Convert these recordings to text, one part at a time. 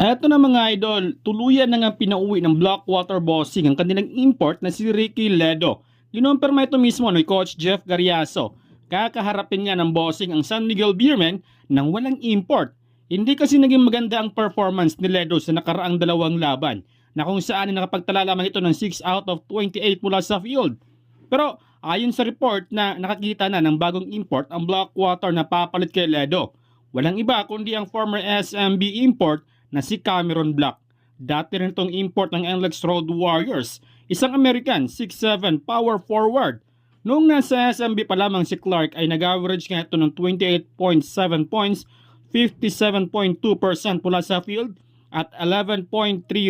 Eto na mga idol, tuluyan na nga pinauwi ng Blackwater Bossing ang kanilang import na si Ricky Ledo. Ginompirma ito mismo ni Coach Jeff Gariaso. Kakaharapin nga ng Bossing ang San Miguel Beermen nang walang import. Hindi kasi naging maganda ang performance ni Ledo sa nakaraang dalawang laban na kung saan nakapagtala lamang ito ng 6 out of 28 mula sa field. Pero ayon sa report na nakakita na ng bagong import ang Blackwater na papalit kay Ledo. Walang iba kundi ang former SMB import na si Cameron Black. Dati rin itong import ng NLEX Road Warriors, isang American 6'7 power forward. Noong nasa SMB pa lamang si Clark ay nag-average nga ito ng 28.7 points, 57.2% mula sa field at 11.3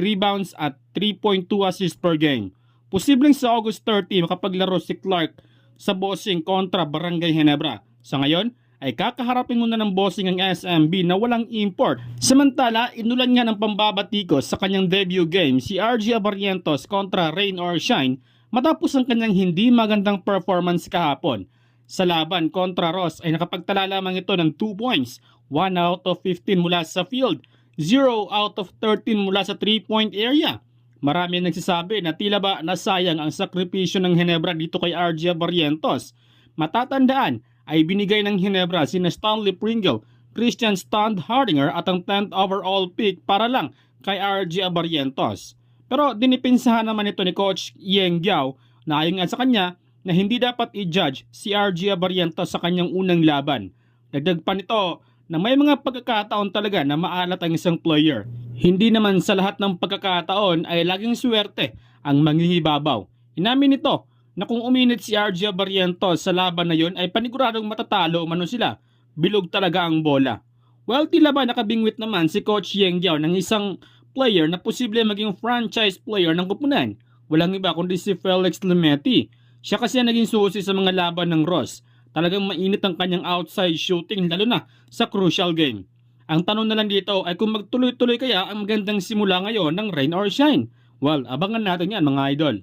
rebounds at 3.2 assists per game. Posibleng sa August 30 makapaglaro si Clark sa Bossing kontra Barangay Ginebra. Sa ngayon, ay kakaharapin muna ng Bossing ang SMB na walang import. Samantala, inulan nga ng pambabatikos sa kanyang debut game si RG Abarrientos kontra Rain or Shine matapos ang kanyang hindi magandang performance kahapon. Sa laban kontra Ross ay nakapagtala lamang ito ng 2 points, 1 out of 15 mula sa field, 0 out of 13 mula sa 3-point area. Marami ang nagsasabi na tila ba nasayang ang sakripisyo ng Ginebra dito kay RG Abarrientos. Matatandaan ay binigay ng Ginebra sina Stanley Pringle, Christian Standhardinger at ang 10th overall pick para lang kay RG Abarrientos. Pero dinipinsahan naman ito ni Coach Yeng Giao na ayon nga sa kanya na hindi dapat i-judge si RG Abarrientos sa kanyang unang laban. Dagdag pa nito na may mga pagkakataon talaga na maalat ang isang player. Hindi naman sa lahat ng pagkakataon ay laging swerte ang manghihibabaw. Inamin nito na kung uminit si RG Abarrientos sa laban na yon ay paniguradong matatalo umano sila. Bilog talaga ang bola. Well, tila ba nakabingwit naman si Coach Yeng Giao ng isang player na posible maging franchise player ng kupunan. Walang iba kundi si Felix Lemeti. Siya kasi naging susi sa mga laban ng Ross. Talagang mainit ang kanyang outside shooting lalo na sa crucial game. Ang tanong na lang dito ay kung magtuloy-tuloy kaya ang magandang simula ngayon ng Rain or Shine. Well, abangan natin yan mga idol.